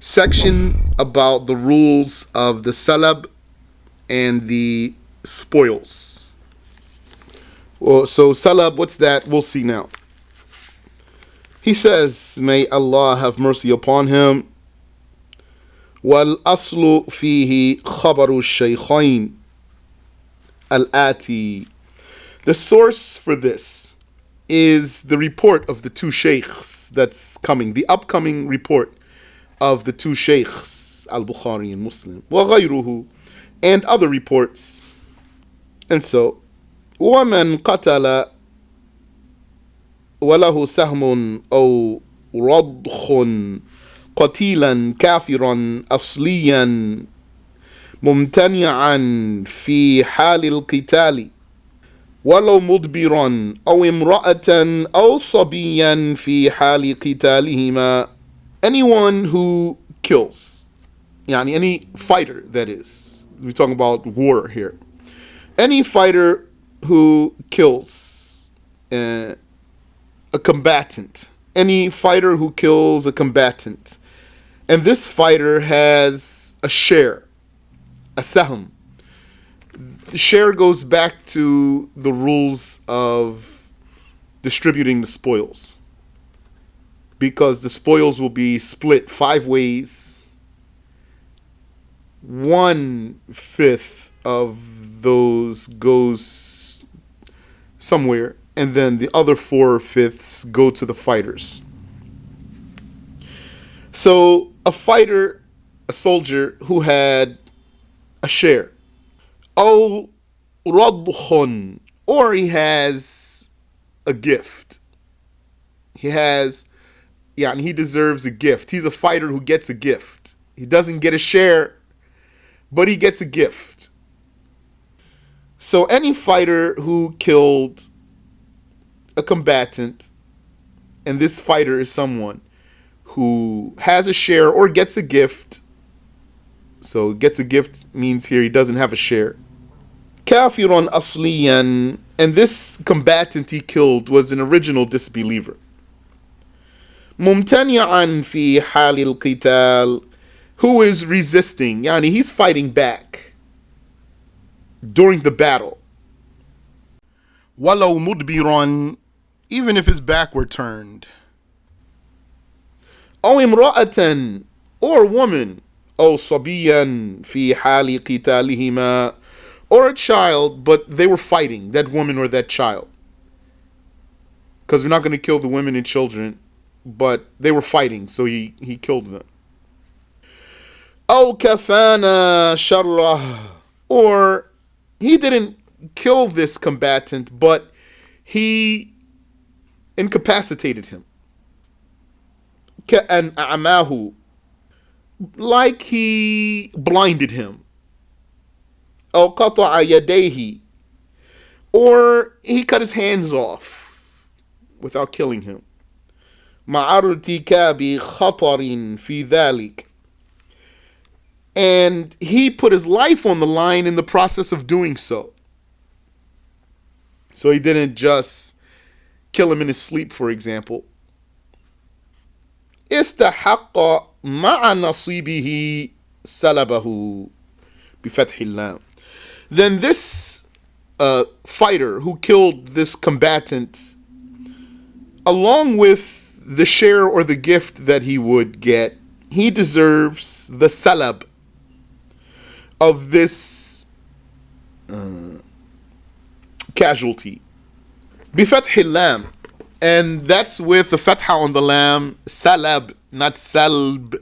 section about the rules of the salab and the spoils. Well, so salab, what's that? We'll see now. He says, may Allah have mercy upon him. والأصل فيه خبر الشيخين الآتي. The source for this is the report of the two sheikhs that's coming, the upcoming report of the two sheikhs, Al-Bukhari and Muslim, وغيره, and other reports. And so, ومن قتل وله سهم أو رضخ قتيلا كافرا أصليا ممتنعا في حال القتال ولو مدبرا أو امرأة أو صبيا في حال قتالهما. Anyone who kills, يعني any fighter, that is, we're talking about war here, any fighter who kills a combatant, any fighter who kills a combatant, and this fighter has a share, a sahm. The share goes back to the rules of distributing the spoils, because the spoils will be split 5 ways. 1/5 of those goes somewhere, and then the other 4/5 go to the fighters. So a fighter, a soldier who had a share, أو رضخ, or he has a gift. He deserves a gift. He's a fighter who gets a gift. He doesn't get a share, but he gets a gift. So any fighter who killed a combatant, and this fighter is someone who has a share or gets a gift. So gets a gift means here he doesn't have a share. Kafirun asliyan, and this combatant he killed was an original disbeliever. Mumtani'an fi halil qital, who is resisting, yani he's fighting back during the battle. Walau mudbiran, even if his back were turned. أو امرأة, or a woman. أو صبيا في حال قتالهما, or a child, but they were fighting, that woman or that child. Because we're not going to kill the women and children, but they were fighting, so he killed them. أو كفانا شره, or he didn't kill this combatant, but he incapacitated him. كأن أعماه, like he blinded him. أو قطع يديه, or he cut his hands off without killing him. مع ارتكاب خطر في ذلك, and he put his life on the line in the process of doing so. So he didn't just kill him in his sleep, for example. استحق مع نصيبه سلبه بفتح اللام. Then this fighter who killed this combatant, along with the share or the gift that he would get, he deserves the salab of this casualty. بفتح اللام, and that's with the fatha on the lam, salab, not salb.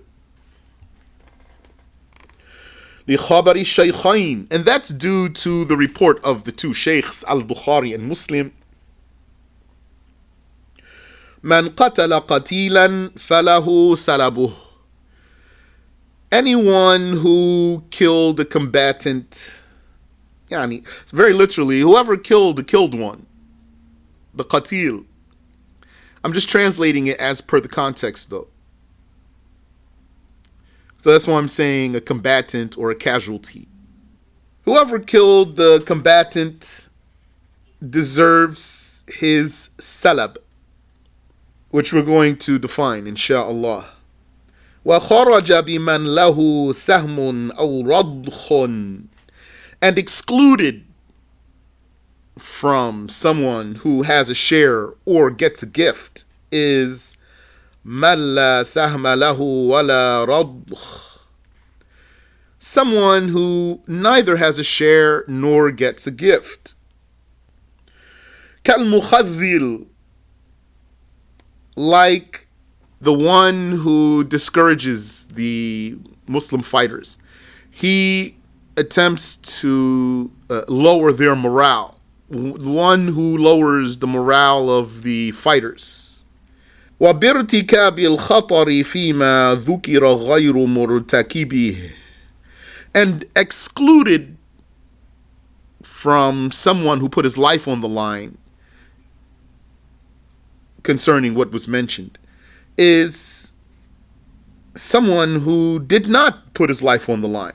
لخبر الشيخين, and that's due to the report of the two sheikhs, Al-Bukhari and Muslim. من قتل قتيلا فله سلبه, anyone who killed a combatant, yani, very literally, whoever killed one, the qatil. I'm just translating it as per the context though. So that's why I'm saying a combatant or a casualty. Whoever killed the combatant deserves his salab, which we're going to define, insha'Allah. وخرج بمن له سهم أو رضخ, and excluded from someone who has a share or gets a gift is من لا سهم له ولا رضخ, someone who neither has a share nor gets a gift. كالمخذل, like the one who discourages the Muslim fighters. He attempts to lower their morale. One who lowers the morale of the fighters. وبارتكاب الخطر فيما ذكر غير مرتكبه, and excluded from someone who put his life on the line concerning what was mentioned is someone who did not put his life on the line.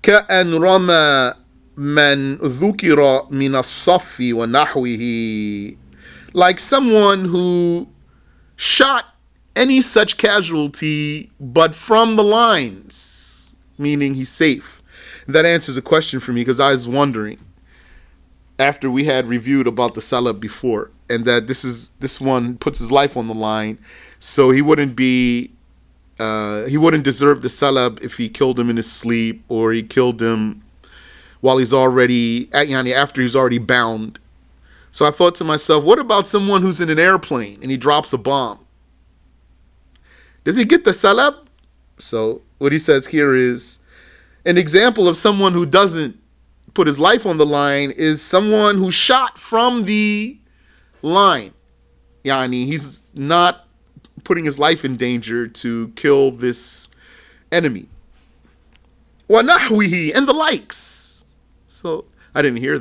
كأن رمى من ذكر من الصف ونحوه, like someone who shot any such casualty but from the lines, meaning he's safe. That answers a question for me, because I was wondering after we had reviewed about the salab before, and that this one puts his life on the line, so he wouldn't deserve the salab if he killed him in his sleep, or he killed him while he's already after he's already bound. So I thought to myself, what about someone who's in an airplane and he drops a bomb? Does he get the salab? So what he says here is an example of someone who doesn't put his life on the line is someone who shot from the line. He's not putting his life in danger to kill this enemy. وَنَحْوِهِ, and the likes. So I didn't hear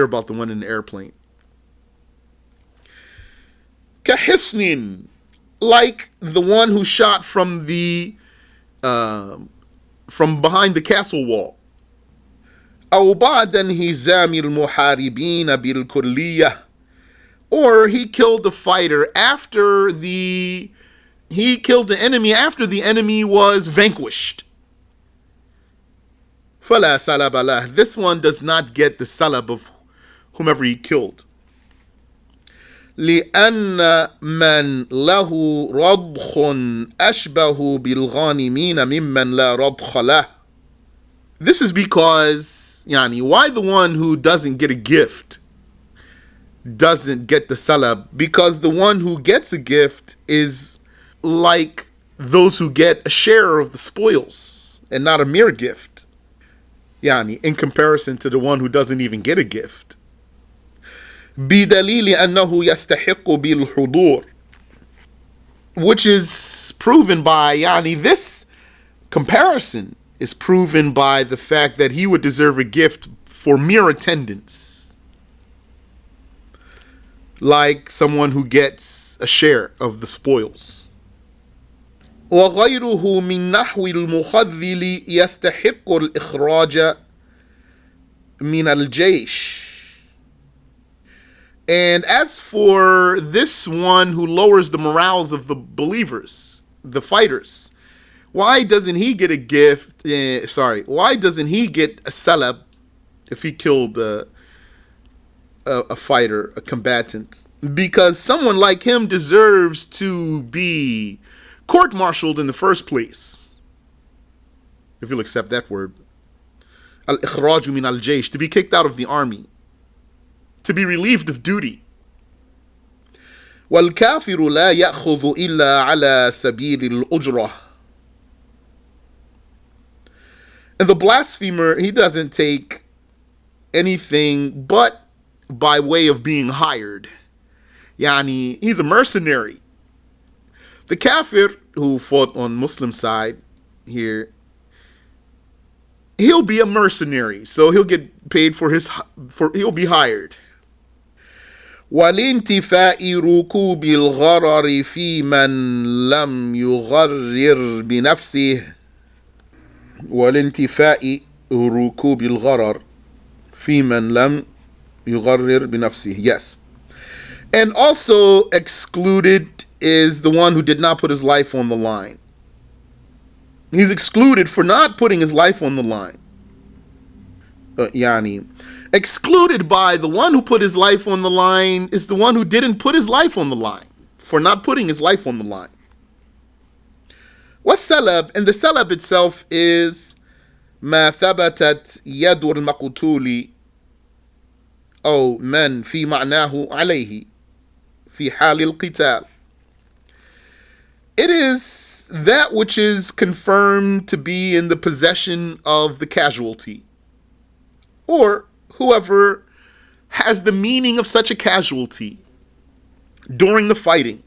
about the one in the airplane. كَحِسْنٍ, like the one who shot from behind the castle wall. أو بعد انهزام المحاربين بالكلية, or he killed the fighter after he killed the enemy after the enemy was vanquished. فلا سلب له, this one does not get the salab of whomever he killed. لأن من له رضخ أشبه بالغانمين ممن لا رضخ له. This is because, why the one who doesn't get a gift doesn't get the salab? Because the one who gets a gift is like those who get a share of the spoils and not a mere gift. In comparison to the one who doesn't even get a gift. بدليل أنه يستحق بالحضور, which is proven by, this comparison is proven by the fact that he would deserve a gift for mere attendance, like someone who gets a share of the spoils. وغيره من نحو المخذل يستحق الإخراج من الجيش. And as for this one who lowers the morals of the believers, the fighters, why doesn't he get a gift? Why doesn't he get a salab if he killed a fighter, a combatant? Because someone like him deserves to be court-martialed in the first place, if you'll accept that word. Al-ikhraju min al-jaysh, to be kicked out of the army, to be relieved of duty. وَالْكَافِرُ لَا يَأْخُذُ إِلَّا عَلَى سَبِيلِ الْأُجْرَةِ. And the blasphemer, he doesn't take anything but by way of being hired. He's a mercenary. The kafir who fought on Muslim side here, he'll be a mercenary, so he'll get paid he'll be hired. وَلِانْتِفَاءِ رُكُوبِ الْغَرَرِ فِي مَنْ لَمْ يُغَرِّرْ بِنَفْسِهِ. وَلِانْتِفَاءِ رُكُوبِ الْغَرَرِ فِي مَنْ لَمْ يُغَرِّرْ بِنَفْسِهِ. Yes. And also excluded is the one who did not put his life on the line. He's excluded for not putting his life on the line. Excluded by the one who put his life on the line is the one who didn't put his life on the line, for not putting his life on the line. والسلب, and the salab itself is ما ثبتت يد المقتول أو من في معناه عليه في حال القتال. It is that which is confirmed to be in the possession of the casualty, or whoever has the meaning of such a casualty during the fighting.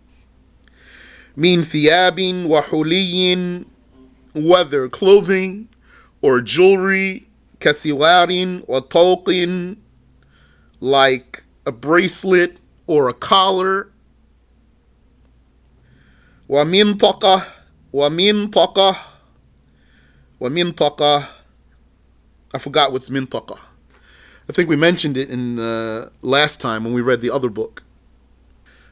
من ثياب وحلي, whether clothing or jewelry, كسوار وطوق, like a bracelet or a collar. ومنطقة I forgot what's mintaqa. I think we mentioned it in last time when we read the other book.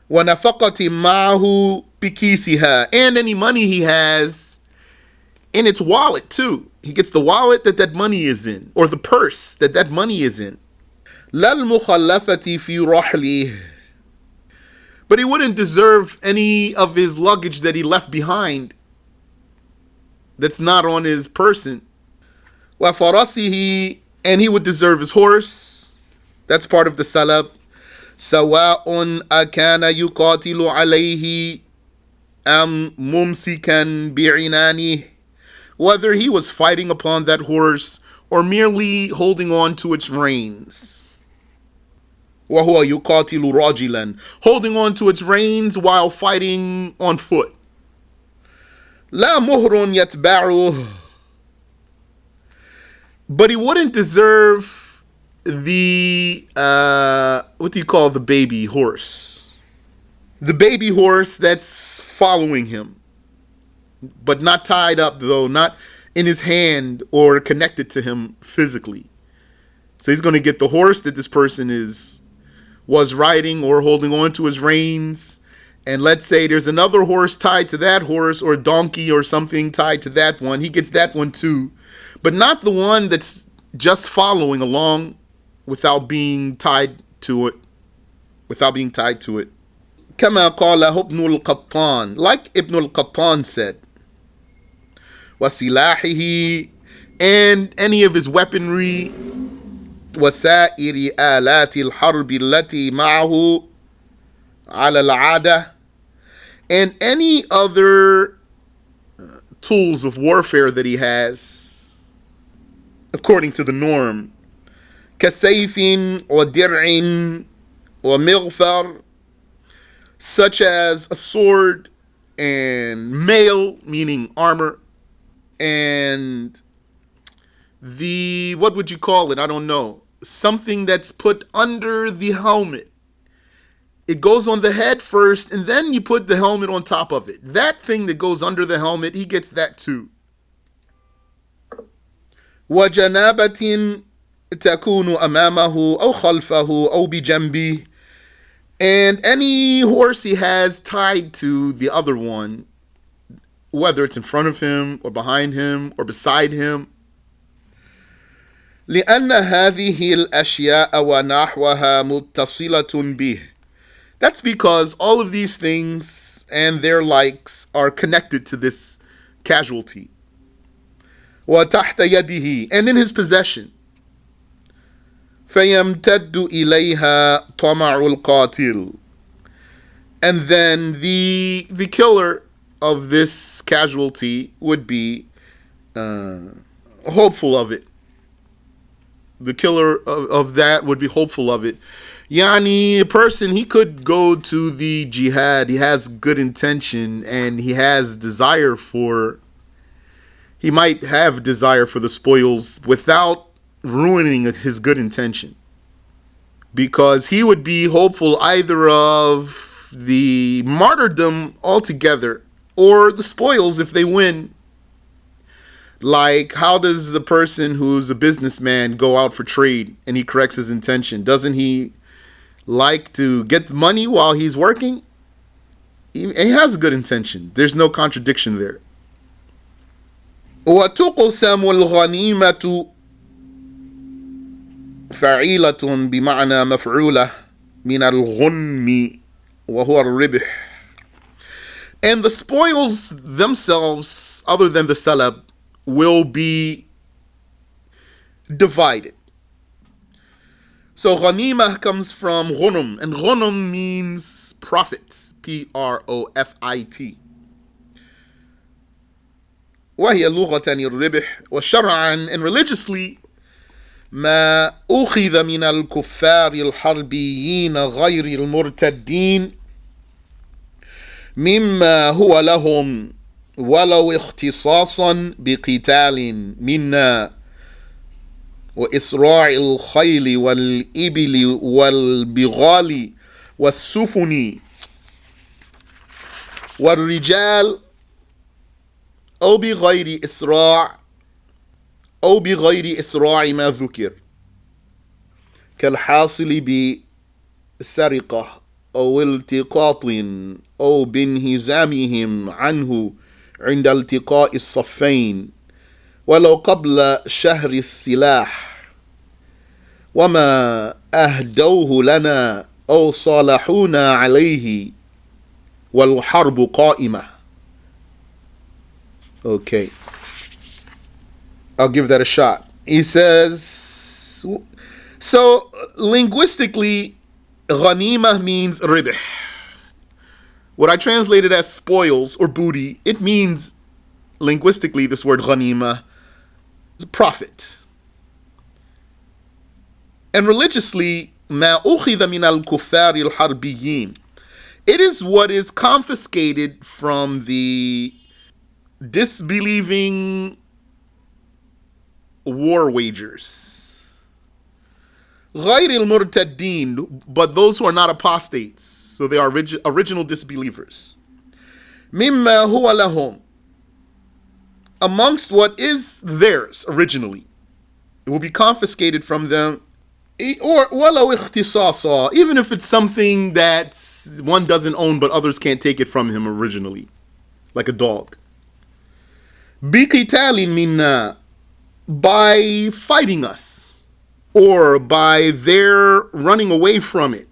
وَنَفَقَةٍ مَعَهُ بِكِيسِهَا, and any money he has in its wallet too. He gets the wallet that money is in, or the purse that money is in. لَا الْمُخَلَّفَةِ فِي رَحْلِهِ, but he wouldn't deserve any of his luggage that he left behind that's not on his person. وَفَرَسِهِ, and he would deserve his horse. That's part of the salab. سواء أكان يقاتل عليه أم ممسكا بعنانه, whether he was fighting upon that horse or merely holding on to its reins. وهو يقاتل راجلا, holding on to its reins while fighting on foot. لا مهر يتبعه, but he wouldn't deserve the what do you call the baby horse? The baby horse that's following him, but not tied up, though, not in his hand or connected to him physically. So he's going to get the horse that this person was riding or holding on to his reins. And let's say there's another horse tied to that horse, or a donkey or something tied to that one. He gets that one too, but not the one that's just following along without being tied to it. كما قاله ابن القطان, like Ibn al-Qattan said. وسلاحه, and any of his weaponry. وسائر آلات الحرب التي معه على العادة, and any other tools of warfare that he has according to the norm. كسيف ودرع ومغفر, such as a sword and mail, meaning armor, and the, what would you call it? I don't know. Something that's put under the helmet. It goes on the head first, and then you put the helmet on top of it. That thing that goes under the helmet, he gets that too. وجنابة تكون أمامه أو خلفه أو بجنبه, and any horse he has tied to the other one, whether it's in front of him or behind him or beside him. لأن هذه الأشياء ونحوها متصلة به. That's because all of these things and their likes are connected to this casualty. وتحت يده, and in his possession. فيمتد إليها طمع القاتل, and then the killer of this casualty would be hopeful of it. The killer of that would be hopeful of it. Yani, a person, he could go to the jihad, he has good intention, and he has desire for, he might have desire for the spoils without ruining his good intention, because he would be hopeful either of the martyrdom altogether or the spoils if they win. Like, how does a person who's a businessman go out for trade and he corrects his intention? Doesn't he like to get money while he's working? he has a good intention. There's no contradiction there. وتقسم الغنيمة فعيلة بمعنى مفعولة من الغنم وهو الربح. And the spoils themselves, other than the salab, will be divided. So ghanimah comes from ghunum, and ghunum means profit, Profit. وهي لغة الربح وشرعا, and religiously ما أخذ من الكفار الحربيين غير المرتدين مما هو لهم ولو اختصاصا بقتال منا وإسراع الخيل والإبل والبغال والسفن والرجال أو بغير إسراع ما ذكر كالحاصل بسرقة أو التقاط أو بانهزامهم عنه عند التقاء الصفين ولو قبل شهر السلاح وما أهدوه لنا أو صالحونا عليه والحرب قائمة. Okay, I'll give that a shot. He says, so linguistically, ghanimah means ribh. What I translated as spoils or booty, it means linguistically this word ghanimah is profit. And religiously, ma ukhidha min al-kuffar al-harbiyin, it is what is confiscated from the disbelieving war wagers. غير المرتدين, but those who are not apostates, so they are original disbelievers. مما هو لهم, amongst what is theirs originally, it will be confiscated from them. Or ولو اختصاصا, even if it's something that one doesn't own but others can't take it from him originally, like a dog. بقتال منا, by fighting us, or by their running away from it.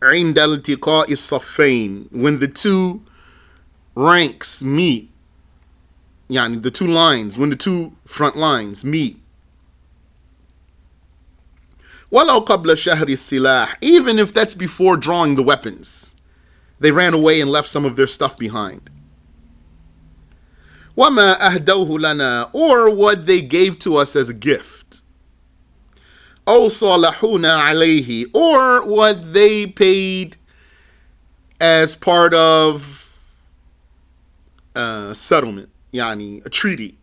عند التقاء الصفين, when the two ranks meet, يعني the two lines, when the two front lines meet. ولو قبل شهر السلاح, even if that's before drawing the weapons, they ran away and left some of their stuff behind. وَمَا أَهْدَوْهُ لَنَا, or what they gave to us as a gift. أَوْ صَالَحُونَا عَلَيْهِ, or what they paid as part of settlement, يعني a treaty.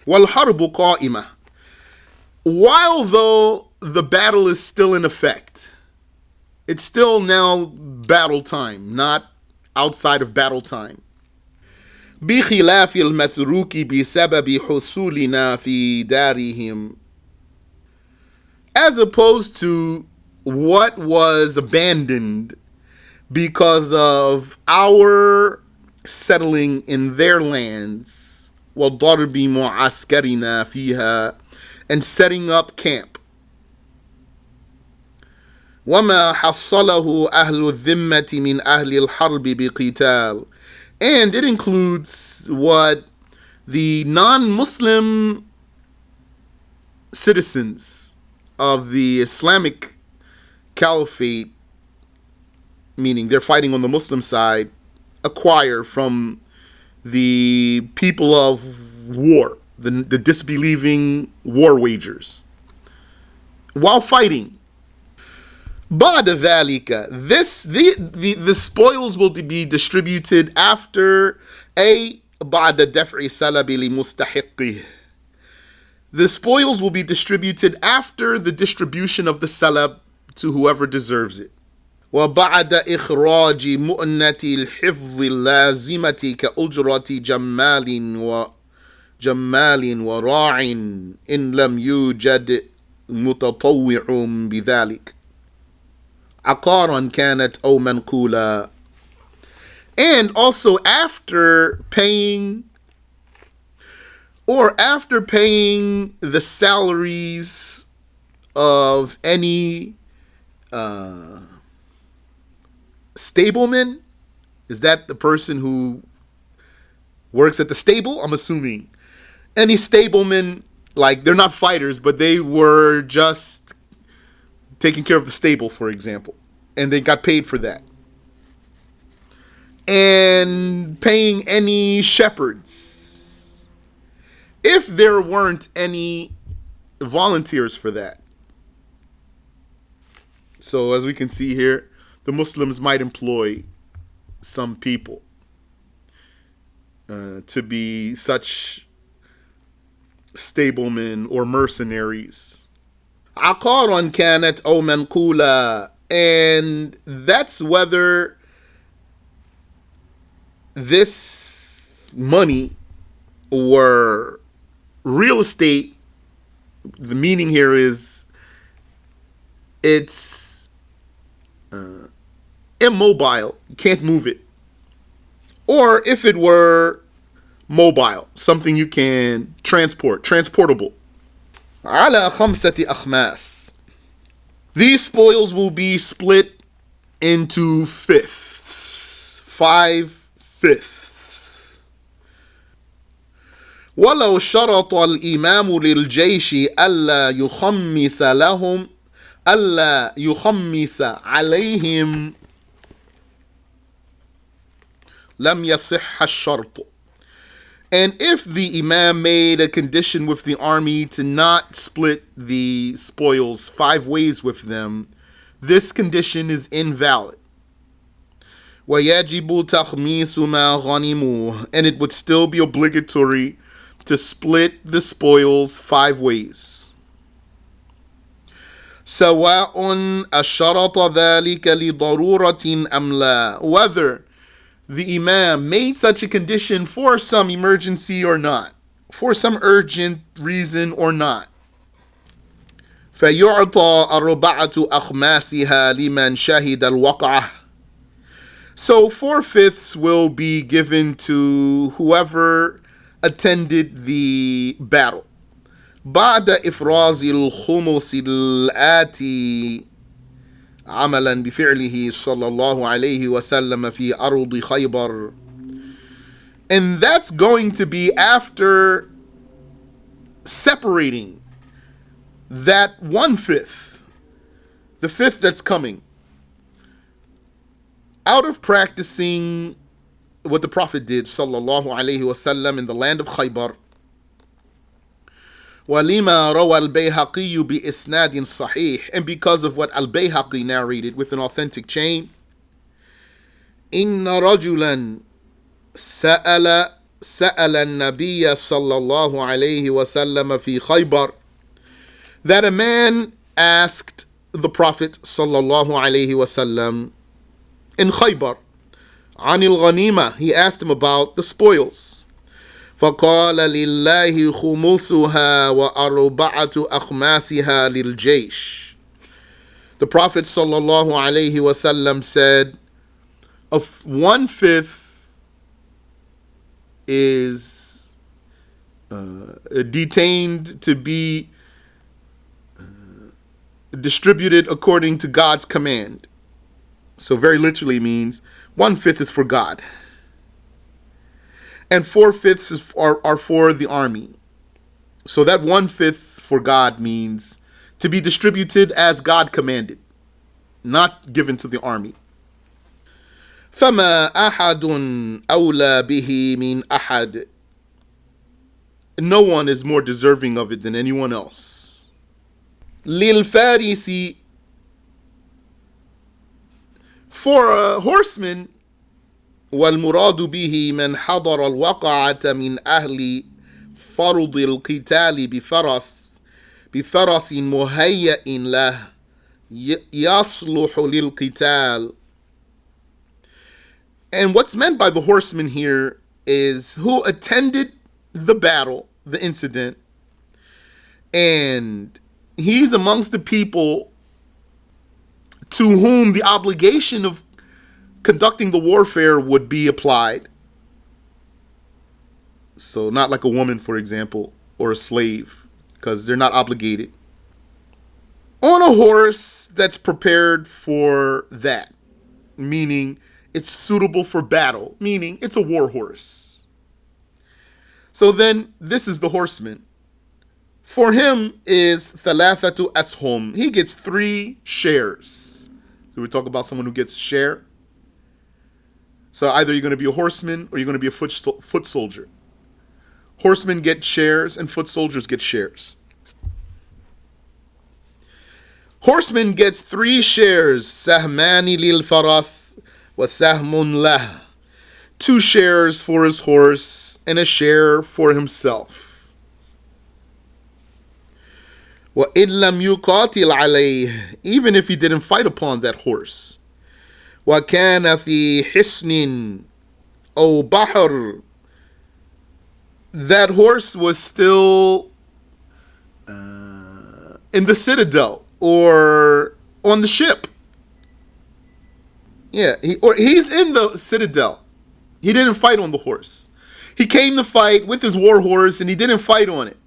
وَالْحَرْبُ قَائِمَةٌ, while though the battle is still in effect, it's still now battle time, not outside of battle time. بخلاف المتروك بسبب حصولنا في دارهم, as opposed to what was abandoned because of our settling in their lands, وضرب معسكرنا فيها, and setting up camp. وما حصله أهل الذمة من أهل الحرب بقتال, and it includes what the non-Muslim citizens of the Islamic Caliphate, meaning they're fighting on the Muslim side, acquire from the people of war, the disbelieving war wagers, while fighting. بعد ذلك, the spoils will be distributed after بعد دفع سلب لمستحقه. The spoils will be distributed after the distribution of the salab to whoever deserves it. وبعد إخراج مؤنة الحفظ اللازمة كأجرة جمال وراع إن لم يوجد متطوع بذلك. عقارا كانت أو منقولا. And also after paying the salaries of any stableman. Is that the person who works at the stable? I'm assuming. Any stableman, like they're not fighters, but they were just taking care of the stable, for example, and they got paid for that. And paying any shepherds, if there weren't any volunteers for that. So as we can see here, the Muslims might employ some people to be such stablemen or mercenaries. عقارا كانت أو منقولا. And that's whether this money or real estate, the meaning here is it's immobile, you can't move it. Or if it were mobile, something you can transport, transportable. على خمسة أخماس. These spoils will be split into fifths, 5/5. ولو شرط الإمام للجيش ألا يخمس عليهم لم يصح الشرط. And if the imam made a condition with the army to not split the spoils 5 ways with them, this condition is invalid. وَيَجِبُ تَخْمِيسُ مَا غَنِمُوهُ. And it would still be obligatory to split the spoils 5 ways. سواء أشرط ذلك لضرورة أم لا. Whether the imam made such a condition for some emergency or not, for some urgent reason or not. فيعطى 4 أخماسها لمن شهد الوقعة. So 4/5 will be given to whoever attended the battle. بعد إفراز الخمس الآتي عملا بفعله صلى الله عليه وسلم في أرض خيبر. And that's going to be after separating that 1/5, the 5th that's coming, out of practicing what the Prophet did sallallahu alaihi wasallam in the land of Khaybar. وَلِمَا رَوَى الْبَيْهَقِيُّ بِإِسْنَادٍ صَحِيحٍ. And because of what Al-Bayhaqi narrated with an authentic chain. إِنَّ رَجُلًا سَأَلَ النَّبِيَّ صَلَّى اللَّهُ عَلَيْهِ وَسَلَّمَ فِي خَيْبَرٍ. That a man asked the Prophet sallallahu alaihi wasallam in Khaybar, عن الغنيمة. He asked him about the spoils. فقال لله خمسها وأربعة أخماسها للجيش. The Prophet sallallahu alaihi wasallam said, of 1/5 is detained to be distributed according to God's command. So very literally means 1/5 is for God. And 4/5 are for the army. So that 1/5 for God means to be distributed as God commanded, not given to the army. فَمَا أَحَدٌ أَوْلَى بِهِ مِنْ أَحَدٍ. No one is more deserving of it than anyone else. لِلْفَارِسِ. For a horseman, والمراد به من حضر الوقعة من أهل فرض القتال بفرس مهيأ له يصلح للقتال. And what's meant by the horseman here is who attended the battle, the incident, and he's amongst the people to whom the obligation of conducting the warfare would be applied. So not like a woman, for example, or a slave, because they're not obligated. On a horse that's prepared for that, meaning it's suitable for battle, meaning it's a war horse. So then this is the horseman. For him is thalathatu ashum. He gets 3 shares. So we talk about someone who gets share. So either you're going to be a horseman or you're going to be a foot soldier. Horsemen get shares and foot soldiers get shares. Horseman gets 3 shares. Sahmani lil faras wa sahmun lah. 2 shares for his horse and a share for himself. Wa illam yuqatil alayh, even if he didn't fight upon that horse. Wa kana fi hisnin aw bahr, that horse was still in the citadel or on the ship. Yeah, he's in the citadel. He didn't fight on the horse. He came to fight with his war horse and he didn't fight on it.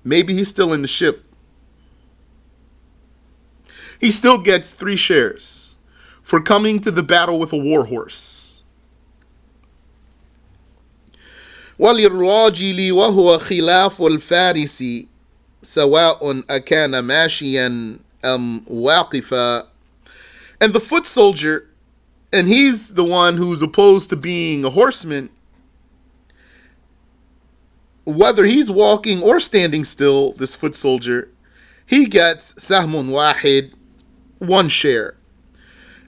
Maybe he's still in the ship. He still gets 3 shares for coming to the battle with a war horse. وَلِلرَّاجِلِ وَهُوَ خِلَافُ الْفَارِسِ سَوَاءٌ أَكَانَ مَاشِيًا أَمْ وَاقِفًا. And the foot soldier, and he's the one who's opposed to being a horseman, whether he's walking or standing still, this foot soldier, he gets sahmun wahid, 1 share.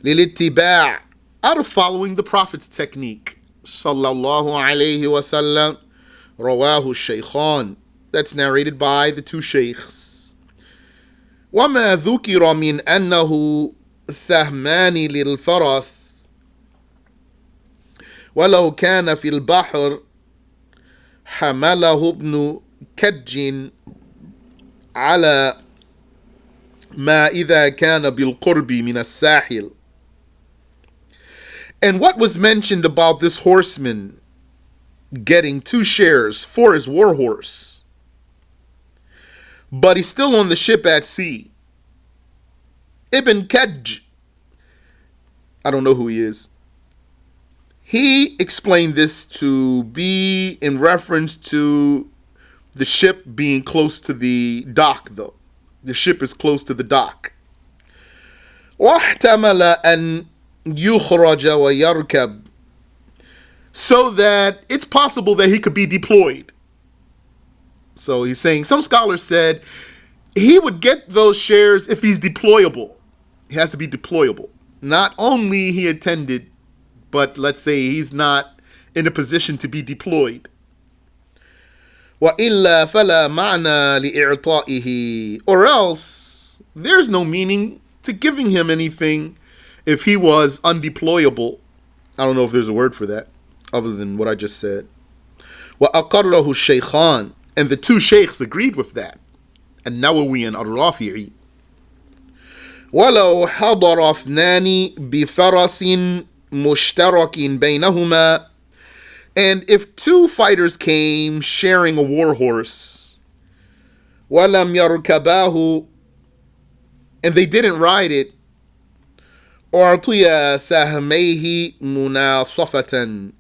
لِلِاتِّبَاعِ, out of following the Prophet's technique. Sallallahu alayhi wa sallam. Rawahu shaykhan. That's narrated by the 2 shaykhs. وَمَا ذُكِرَ مِنْ أَنَّهُ سَهْمَانِ لِلْفَرَسِ وَلَوْ كَانَ فِي الْبَحْرِ حَمَلَهُ ابْنُ كَجٍّ عَلَى مَا إِذَا كَانَ بِالْقُرْبِ مِنَ السَّاحِلِ. And what was mentioned about this horseman getting 2 shares for his war horse, but he's still on the ship at sea. Ibn Kaj, I don't know who he is. He explained this to be in reference to the ship being close to the dock, though. The ship is close to the dock. وَاحْتَمَلَ أَنْ يُخْرَجَ وَيَرْكَبْ, so that it's possible that he could be deployed. So he's saying, some scholars said he would get those shares if he's deployable. He has to be deployable. Not only he attended, but let's say he's not in a position to be deployed. وَإِلَّا فَلَا مَعْنَى لِإِعْطَائِهِ, or else there's no meaning to giving him anything if he was undeployable. I don't know if there's a word for that other than what I just said. وَأَقَرَّهُ الشَّيْخَانِ, and the 2 sheikhs agreed with that. النووي and الرافعي. وَلَوْ حَضَرَ اثْنَانِ بِفَرَسٍ مُشْتَرَكٍ بَيْنَهُمَا, and if 2 fighters came sharing a war horse, وَلَمْ يَرْكَبَاهُ, and they didn't ride it, أُعْطِيَ سَهْمَيْهِ مُنَاصَفَةً,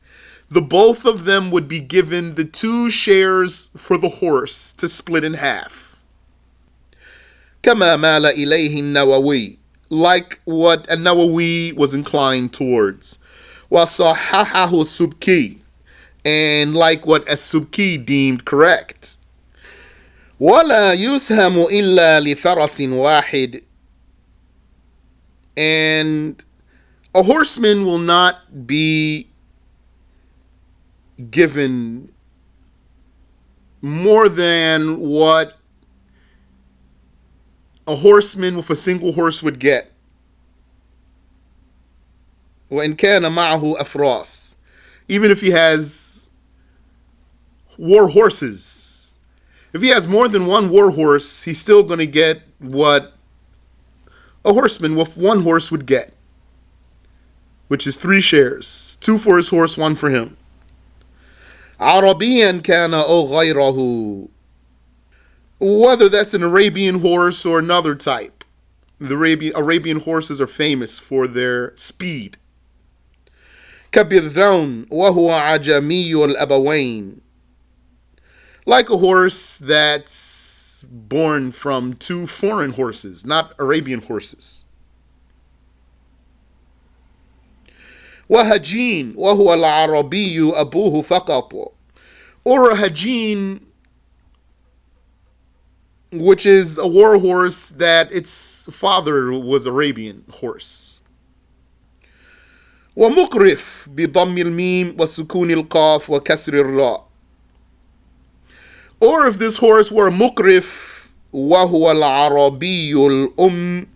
the both of them would be given the 2 shares for the horse to split in half. كَمَا مَالَ إِلَيْهِ النَّوَوِيُّ, like what an-Nawawi was inclined towards. وَصَحَّحَهُ السُّبْكِيُّ, and like what as-Subki deemed correct. وَلَا يُسْهَمُ إِلَّا لِفَرَسٍ وَاحِدٍ, and a horseman will not be given more than what a horseman with a single horse would get. وَإِنْ كَانَ مَعَهُ أَفْرَاسٍ, even if he has war horses. If he has more than 1 war horse, he's still going to get what a horseman with one horse would get, which is 3 shares. 2 for his horse, 1 for him. عربيا كان أو غيره. Whether that's an Arabian horse or another type. The Arabian horses are famous for their speed. كبرذون وهو عجمي الأبوين. Like a horse that's born from 2 foreign horses, not Arabian horses. وهجين وهو العربي أبوه فقط. Or a hajin, which is a war horse that its father was Arabian horse. ومقرف بضم الميم وسكون القاف وكسر الراء. Or if this horse were مقرف وهو العربي الأم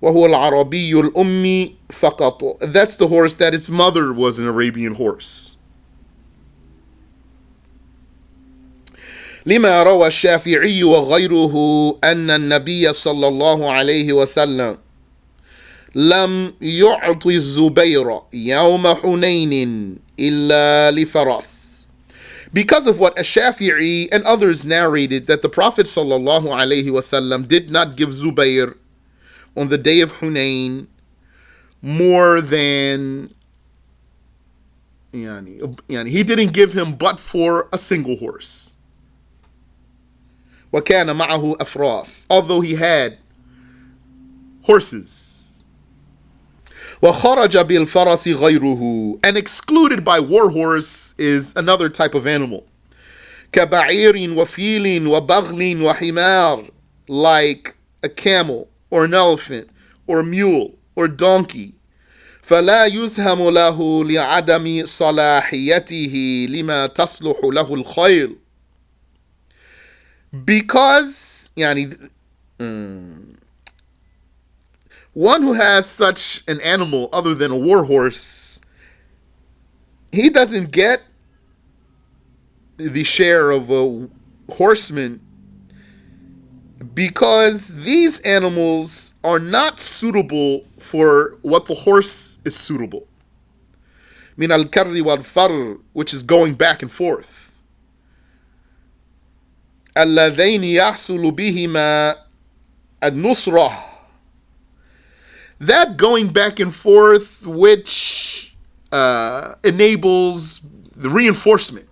وهو العربي الأمي فقط. That's the horse that its mother was an Arabian horse. لما روى الشافعي وغيره أن النبي صلى الله عليه وسلم لم يعطي الزبير يوم حنين إلا لفرس. Because of what Ash-Shafi'i and others narrated, that the Prophet sallallahu alaihi wasallam did not give Zubayr on the day of Hunain more than he didn't give him but for a single horse. وَكَانَ مَعَهُ أَفْرَاسٍ, although he had horses. وَخَرَجَ بِالْفَرَسِ غَيْرُهُ, and excluded by war horse is another type of animal. كَبَعِيرٍ وَفِيلٍ وَبَغْلٍ وَحِمَارٍ, like a camel or an elephant or a mule or donkey. فَلَا يُزْهَمُ لَهُ لِعَدَمِ صَلَاحِيَتِهِ لِمَا تَصْلُحُ لَهُ الْخَيْلِ. Because one who has such an animal other than a war horse, he doesn't get the share of a horseman, because these animals are not suitable for what the horse is suitable. Min al-karri wal-farr, which is going back and forth. اللذين يحصل بهما النصرة. That going back and forth which enables the reinforcement,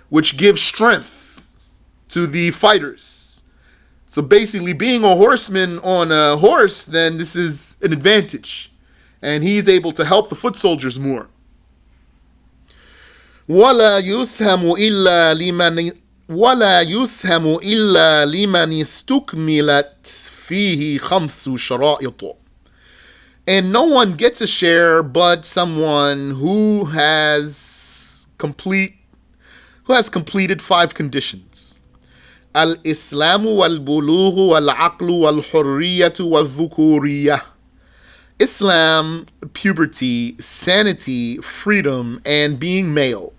which gives strength to the fighters. So basically, being a horseman on a horse, then this is an advantage, and he's able to help the foot soldiers more. ولا يسهم إلا لمن استكملت فيه 5 شرائط. And no one gets a share but someone who has completed 5 conditions. الإسلام والبلوغ والعقل والحرية والذكورية. Islam, puberty, sanity, freedom, and being male.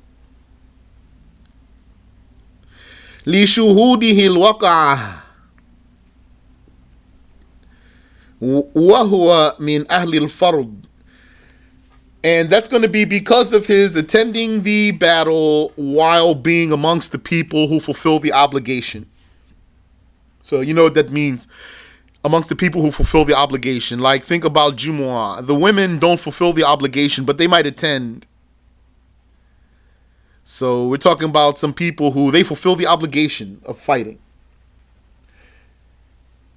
لشهوده الوقعة وهو من أهل الفرض. And that's going to be because of his attending the battle while being amongst the people who fulfill the obligation. So you know what that means, amongst the people who fulfill the obligation. Like, think about Jumu'ah. The women don't fulfill the obligation, but they might attend. So we're talking about some people who they fulfill the obligation of fighting.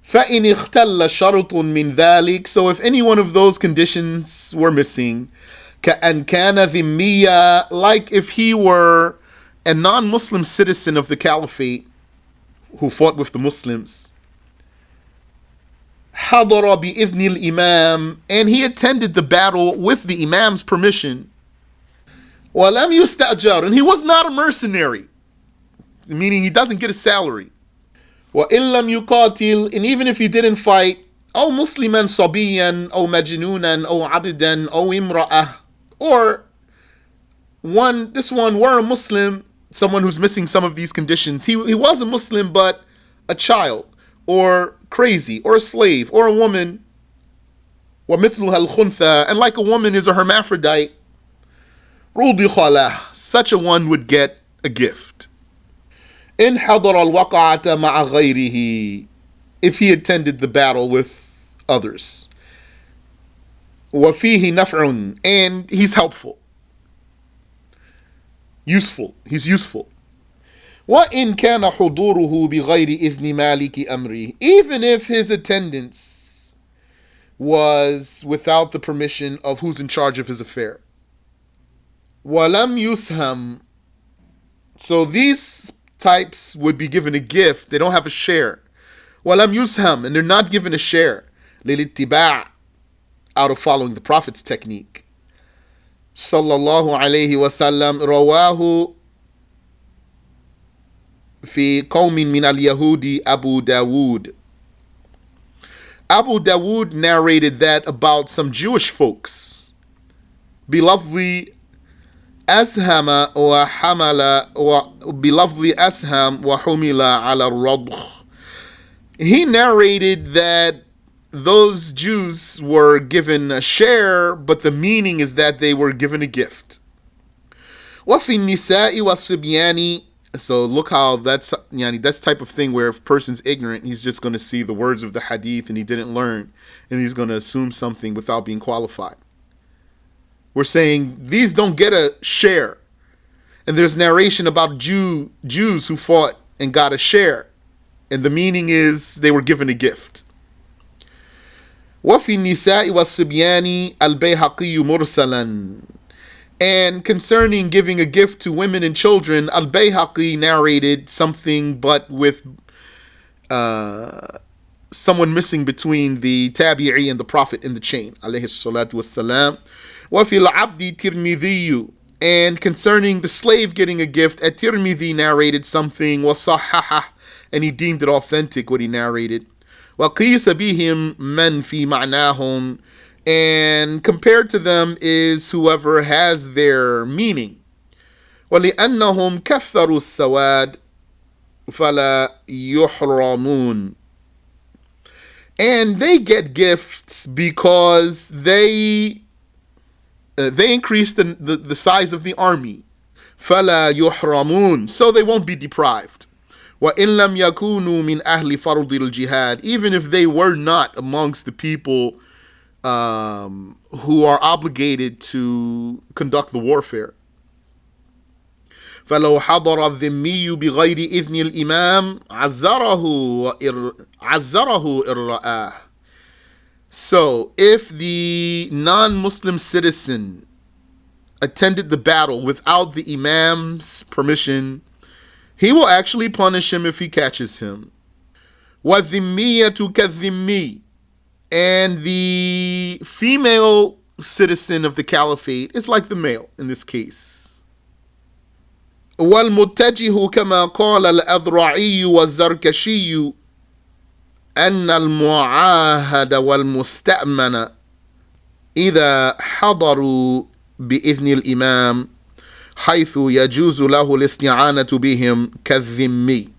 فَإِنِ اخْتَلَّ شَرْطٌ مِّن ذَلِكَ. So if any one of those conditions were missing, كَأَنْ كَانَ ذِمِّيًّا, like if he were a non-Muslim citizen of the caliphate who fought with the Muslims, حَضَرَ بِإِذْنِ الْإِمَامِ, and he attended the battle with the Imam's permission, وَلَمْ يُسْتَأْجَرْ, and he was not a mercenary, meaning he doesn't get a salary. وَإِن لَمْ يُقَاتِلْ, and even if he didn't fight, أو مُسْلِمًا صَبِيًّا أو مَجْنُونًا أو عَبْدًا أو امرأة, or this one were a Muslim, someone who's missing some of these conditions. He was a Muslim, but a child, or crazy, or a slave, or a woman, وَمِثْلُهَا الْخُنْثَى, and like a woman is a hermaphrodite, رُوضِخَ لَهُ, such a one would get a gift. إِنْ حَضَرَ الْوَقَعَةَ مَعَ غَيْرِهِ, if he attended the battle with others. وَفِيهِ نَفْعٌ, and he's helpful. Useful, he's useful. وَإِنْ كَانَ حُضُورُهُ بِغَيْرِ إِذْنِ مَالِكِ أَمْرِهِ, even if his attendance was without the permission of who's in charge of his affair. وَلَمْ يُسْهَمْ, so these types would be given a gift, they don't have a share. وَلَمْ يُسْهَمْ, and they're not given a share. لِلِاتِّبَاعِ, out of following the Prophet's technique. Sallallahu alayhi wasallam, rawahu fi qawmin min al-Yahudi Abu Dawood. Abu Dawood narrated that about some Jewish folks. Bilafzi ashama wa hamala wa bilafzi asham wa humila ala radh. He narrated that those Jews were given a share, but the meaning is that they were given a gift. وَفِي النِّسَاءِ وَالصِّبْيَانِ, so look how that's type of thing where if a person's ignorant, he's just going to see the words of the hadith and he didn't learn, and he's going to assume something without being qualified. We're saying these don't get a share. And there's narration about Jews who fought and got a share. And the meaning is they were given a gift. وَفِي النِّسَاءِ وَالصِّبْيَانِ الْبَيْهَقِيُّ مُرْسَلًا, and concerning giving a gift to women and children, Al-Bayhaqi narrated something but with someone missing between the tabi'i and the Prophet in the chain. Alayhi salatu wassalam. وَفِي الْعَبْدِ تِرْمِذِيُّ, and concerning the slave getting a gift, At-Tirmidhi narrated something, وَصَحَّحَهُ, and he deemed it authentic what he narrated. وَقِيسَ بِهِمْ مَنْ فِي مَعْنَاهُمْ, and compared to them is whoever has their meaning. وَلِأَنَّهُمْ كَثَّرُوا السَّوَادِ فَلَا يُحْرَمُونَ, and they get gifts because they increase the size of the army. فَلَا يُحْرَمُونَ, so they won't be deprived. وَإِن لَمْ يَكُونُوا مِنْ أَهْلِ فَرْضِ الْجِهَادِ, even if they were not amongst the people who are obligated to conduct the warfare. فَلَوْ حَضَرَ الذِّمِّيُّ بِغَيْرِ إِذْنِ الْإِمَامِ عَزَّرَهُ إِرْرَآهُ. So, if the non-Muslim citizen attended the battle without the Imam's permission, he will actually punish him if he catches him. وَالذِّمِّيَّةُ كَالذِّمِّيِّ, and the female citizen of the caliphate is like the male in this case. وَالْمُتَّجِهُ كَمَا قَالَ الْأَذْرَعِيُّ وَالزَّرْكَشِيُّ أَنَّ الْمُعَاهَدَ وَالْمُسْتَأْمَنَ إِذَا حَضَرُوا بِإِذْنِ الْإِمَامِ حيث يجوز له الاستعانة بهم كالذمي.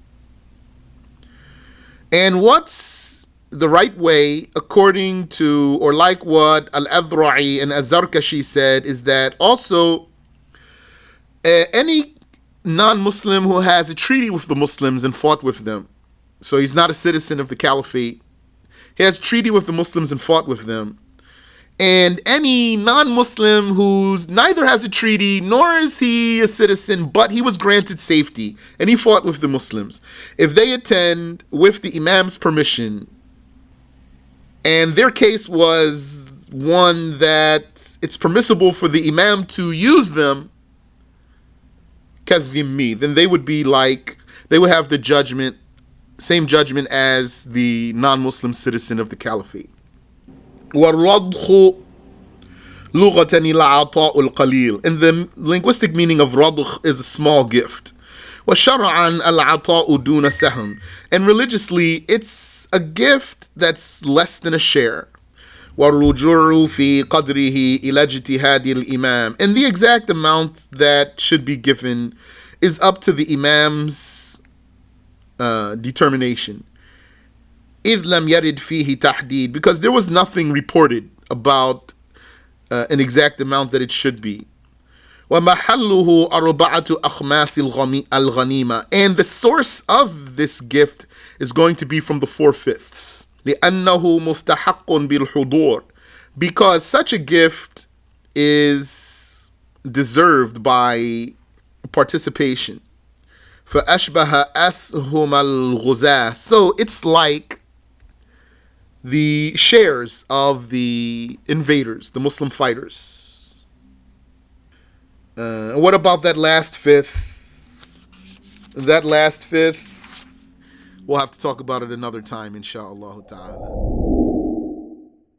And what's the right way, according to, or like what Al-Adhra'i and Az-Zarkashi said, is that also any non-Muslim who has a treaty with the Muslims and fought with them, so he's not a citizen of the caliphate, he has a treaty with the Muslims and fought with them, and any non-Muslim who's neither has a treaty nor is he a citizen, but he was granted safety and he fought with the Muslims, if they attend with the Imam's permission, and their case was one that it's permissible for the Imam to use them, كَذِّمِّي, then they would be like, they would have the judgment, same judgment as the non-Muslim citizen of the caliphate. وَالرَّضْخُ لُغَةً الْعَطَاءُ الْقَلِيلِ, and the linguistic meaning of radh is a small gift. وَشَرْعًا الْعَطَاءُ دُونَ سَهْمٍ, and religiously it's a gift that's less than a share. وَالرُّجُوعُ فِي قَدْرِهِ إِلَى اجْتِهَادِ الْإِمَامِ, and the exact amount that should be given is up to the Imam's determination. إِذْ لَمْ يَرِدْ فِيهِ تَحْدِيد, because there was nothing reported about an exact amount that it should be. وَمَحَلُّهُ أَرْبَعَةُ أَخْمَاسِ الْغَنِيمَةِ, and the source of this gift is going to be from the 4/5. لِأَنَّهُ مُسْتَحَقٌ بِالْحُضُورِ, because such a gift is deserved by participation. فَأَشْبَهَ أَسْهُمَ الْغُزَاةِ, so it's like the shares of the invaders, the Muslim fighters. What about that last fifth? That last fifth, we'll have to talk about it another time, inshallah ta'ala.